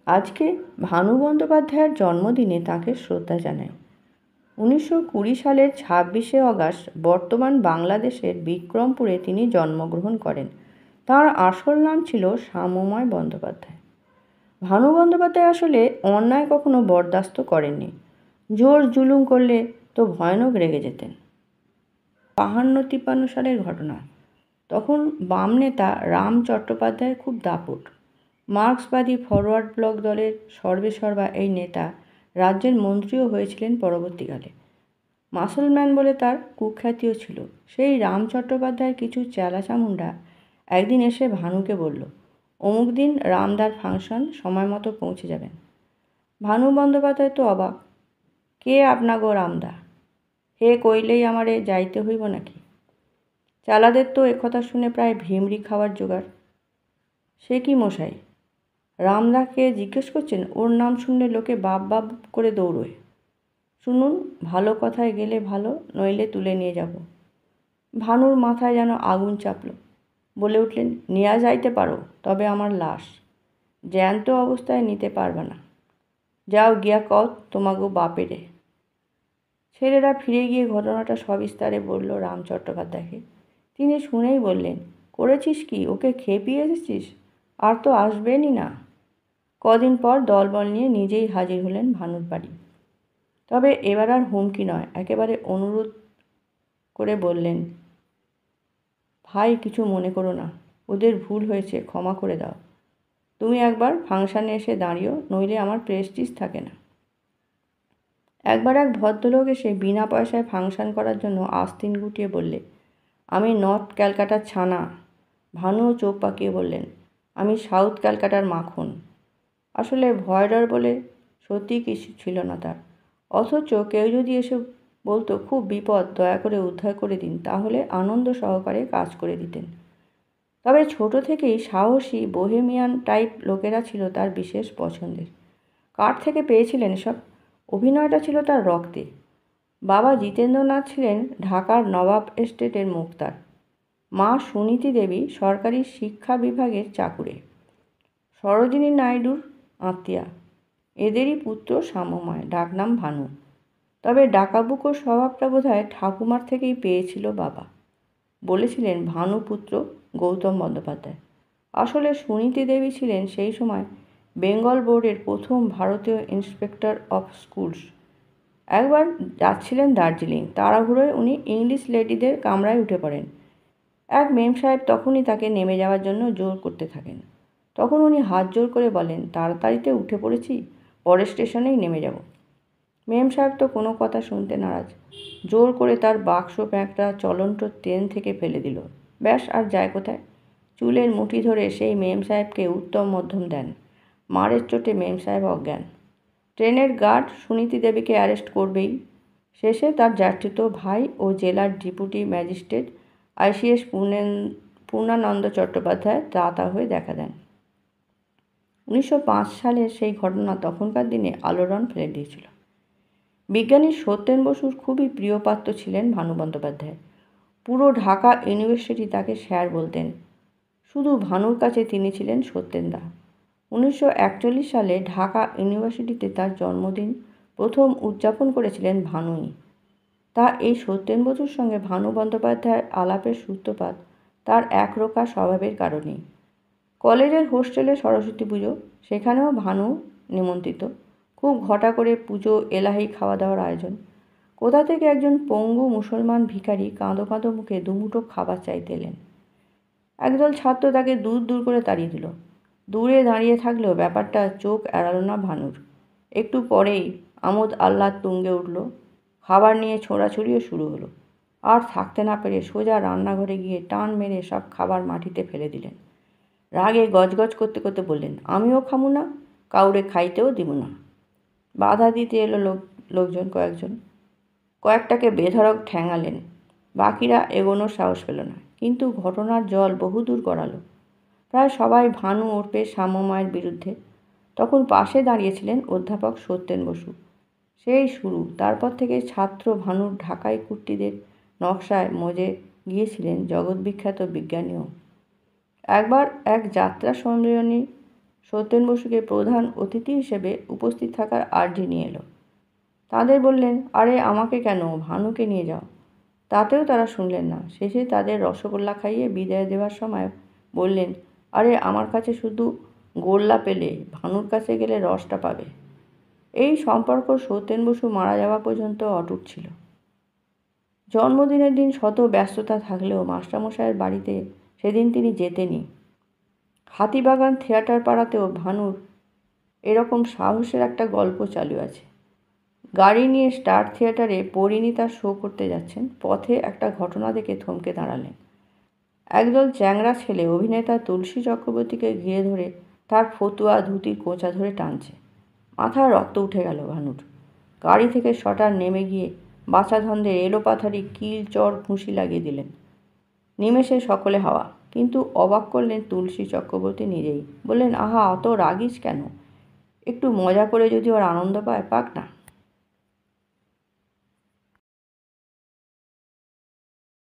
আজকে ভানু বন্দ্যোপাধ্যায়ের জন্মদিনে তাঁকে শ্রদ্ধা জানাই। 1920 সালের 26শে অগাস্ট বর্তমান বাংলাদেশের বিক্রমপুরে তিনি জন্মগ্রহণ করেন। তাঁর আসল নাম ছিল শ্যামময় বন্দ্যোপাধ্যায়। ভানু বন্দ্যোপাধ্যায় আসলে অন্যায় কখনো বরদাস্ত করেননি। জোর জুলুম করলে তো ভয়ানক রেগে যেতেন। 52-53 সালের ঘটনা। তখন বাম নেতা রাম চট্টোপাধ্যায়ের খুব দাপট। মার্ক্সবাদী ফরওয়ার্ড ব্লক দলের সর্বেসর্বা এই নেতা রাজ্যের মন্ত্রীও হয়েছিলেন পরবর্তীকালে। মাসলম্যান বলে তার কুখ্যাতিও ছিল। সেই রাম চট্টোপাধ্যায়ের কিছু চেলাচামুন্ডা একদিন এসে ভানুকে বলল, অমুক দিন রামদার ফাংশন, সময় মতো পৌঁছে যাবেন। ভানু বন্দ্যোপাধ্যায় তো অবাক। কে আপনাগো রামদা? হে কইলেই আমারে যাইতে হইব নাকি? চালাদের তো একথা শুনে প্রায় ভিমরি খাওয়ার জোগাড়। সে কি মশাই, রামদাকে জিজ্ঞেস করছেন? ওর নাম শুনলে লোকে বাপ বাপ করে দৌড়োয়। শুনুন, ভালো কথায় গেলে ভালো, নইলে তুলে নিয়ে যাব। ভানুর মাথায় যেন আগুন চাপল। বলে উঠলেন, নিয়ে যাইতে পারো, তবে আমার লাশ জ্যান্ত অবস্থায় নিতে পারবে না। যাও গিয়া কও তোমাগো বাপেরে। ছেলেরা ফিরে গিয়ে ঘটনাটা সবিস্তারে বলল রাম চট্টোপাধ্যায়কে। তিনি শুনেই বললেন, করেছিস কি? ওকে খেপিয়ে এসেছিস? আর তো আসবেনই না। কদিন পর দলবল নিয়ে নিজেই হাজির হলেন ভানুর বাড়ি। তবে এবার আর হুমকি নয়, একেবারে অনুরোধ করে বললেন, ভাই কিছু মনে করো না, ওদের ভুল হয়েছে, ক্ষমা করে দাও। তুমি একবার ফাংশানে এসে দাঁড়িও, নইলে আমার প্রেস্টিজ থাকে না। একবার এক ভদ্রলোক এসে বিনা পয়সায় ফাংশন করার জন্য আস্তিন গুটিয়ে বললে, আমি নর্থ ক্যালকাটার ছানা। ভানুও চোখ পাকিয়ে বললেন, আমি সাউথ ক্যালকাটার মাখন। আসলে ভয় ডর বলে সত্যি কিছু ছিল না তার। অথচ কেউ যদি এসে বলতো খুব বিপদ, দয়া করে উদ্ধার করে দিন, তাহলে আনন্দ সহকারে কাজ করে দিতেন। তবে ছোট থেকেই সাহসী বোহেমিয়ান টাইপ লোকেরা ছিল তার বিশেষ পছন্দের। কার থেকে পেয়েছিলেন এসব? অভিনয়টা ছিল তার রক্তে। বাবা জিতেন্দ্রনাথ ছিলেন ঢাকার নবাব এস্টেটের মুখতার। মা সুনীতি দেবী সরকারি শিক্ষা বিভাগের চাকুরে, সরোজিনী নাইডুর আত্মীয়া। এদেরই পুত্র শ্যামময়, ডাকনাম ভানু। তবে ডাকাবুকো স্বভাবটা বোধহয় ঠাকুমার থেকেই পেয়েছিল বাবা। বলেছিলেন ভানুপুত্র গৌতম বন্দ্যোপাধ্যায়। আসলে সুনীতি দেবী ছিলেন সেই সময় বেঙ্গল বোর্ডের প্রথম ভারতীয় ইন্সপেক্টর অফ স্কুলস। একবার যাচ্ছিলেন দার্জিলিং, তাড়াহুড়োয় উনি ইংলিশ লেডিদের কামরায় উঠে পড়েন। এক মেম সাহেব তখনই তাকে নেমে যাওয়ার জন্য জোর করতে থাকেন। তখন উনি হাত জোর করে বলেন, তাড়াতাড়িতে উঠে পড়েছি, পরের স্টেশনেই নেমে যাব। মেম সাহেব তো কোনো কথা শুনতে নারাজ। জোর করে তার বাক্স ব্যাগটা চলন্ত ট্রেন থেকে ফেলে দিল। ব্যাস, আর যায় কোথায়? চুলের মুঠি ধরে সেই মেম সাহেবকে উত্তম মধ্যম দেন। মারের চোটে মেম সাহেব অজ্ঞান। ট্রেনের গার্ড সুনীতি দেবীকে অ্যারেস্ট করবেই। শেষে তার জ্যাঠিত ভাই ও জেলার deputy magistrate ICS Purnananda Chattopadhyay ত্রাতা হয়ে দেখা দেন। 1905 সালের সেই ঘটনা তখনকার দিনে আলোড়ন ফেলে দিয়েছিল। বিজ্ঞানী সত্যেন বসুর খুবই প্রিয়পাত্র ছিলেন ভানু বন্দ্যোপাধ্যায়। পুরো ঢাকা ইউনিভার্সিটি তাকে স্যার বলতেন। শুধু ভানুর কাছে তিনি ছিলেন সত্যেনদা। 1941 সালে ঢাকা ইউনিভার্সিটিতে তার জন্মদিন প্রথম উদযাপন করেছিলেন ভানুই। তা এই সত্যেন বসুর সঙ্গে ভানু বন্দ্যোপাধ্যায়ের আলাপের সূত্রপাত তার একরোখা স্বভাবের কারণেই। কলেজের হোস্টেলে সরস্বতী পুজো, সেখানেও ভানু নিমন্ত্রিত। খুব ঘটা করে পুজো, এলাহি, খাওয়া দাওয়ার আয়োজন। কোথা থেকে একজন পঙ্গু মুসলমান ভিখারি কাঁদো কাঁদো মুখে দুমুঠো খাবার চাইতে এলেন। একদল ছাত্র তাকে দূর দূর করে তাড়িয়ে দিল। দূরে দাঁড়িয়ে থাকলেও ব্যাপারটা চোখ এড়াল না ভানুর। একটু পরেই আমোদ আহ্লাদ তুঙ্গে উঠল। খাবার নিয়ে ছোঁড়াছুড়িও শুরু হলো। আর থাকতে না পেরে সোজা রান্নাঘরে গিয়ে টান মেরে সব খাবার মাটিতে ফেলে দিলেন। রাগে গজগজ করতে করতে বললেন, আমিও খামু না, কাউরে খাইতেও দিব না। বাধা দিতে এলো লোকজন কয়েকজন। কয়েকটাকে বেধড়ক ঠ্যাঙালেন। বাকিরা এগোনোর সাহস পেল না। কিন্তু ঘটনার জল বহুদূর গড়ালো। প্রায় সবাই ভানু ওরফে শ্যামময়ের বিরুদ্ধে। তখন পাশে দাঁড়িয়েছিলেন অধ্যাপক সত্যেন বসু। সেই শুরু। তারপর থেকে ছাত্র ভানুর ঢাকাই কুর্তিদের নকশায় মজে গিয়েছিলেন জগৎবিখ্যাত বিজ্ঞানীও। একবার এক যাত্রা সম্মেলনী সত্যেন বসুকে প্রধান অতিথি হিসেবে উপস্থিত থাকার আর্জি নিয়ে এলো। তাদের বললেন, আরে আমাকে কেন, ভানুকে নিয়ে যাও। তাতেও তারা শুনলেন না। শেষে তাদের রসগোল্লা খাইয়ে বিদায় দেওয়ার সময় বললেন, আরে আমার কাছে শুধু গোল্লা পেলে ভানুর কাছে গেলে রসটা পাবে। এই সম্পর্ক সত্যেন বসু মারা যাওয়া পর্যন্ত অটুট ছিল। জন্মদিনের দিন শত ব্যস্ততা থাকলেও মাস্টারমশাইয়ের বাড়িতে সেদিন তিনি যেতেনই। হাতিবাগান থিয়েটার পাড়াতেও ভানুর এরকম সাহসের একটা গল্প চালু আছে। গাড়ি নিয়ে স্টার থিয়েটারে পরিণীতা শো করতে যাচ্ছেন। পথে একটা ঘটনা দেখে থমকে দাঁড়ালেন। একদল চ্যাংড়া ছেলে অভিনেতা তুলসী চক্রবর্তীকে ঘিরে ধরে তার ফতুয়া ধুতির কোঁচা ধরে টানছে। মাথায় রক্ত উঠে গেল ভানুর। গাড়ি থেকে শটার নেমে গিয়ে বাছাধনদের এলোপাথারি কিল চর ঘুষি লাগিয়ে দিলেন। নিমেষে সকলে হাওয়া। কিন্তু অবাক করলেন তুলসী চক্রবর্তী নিজেই। বললেন, আহা, অত রাগিস কেন? একটু মজা করে যদি ওর আনন্দ পায়, পাক না।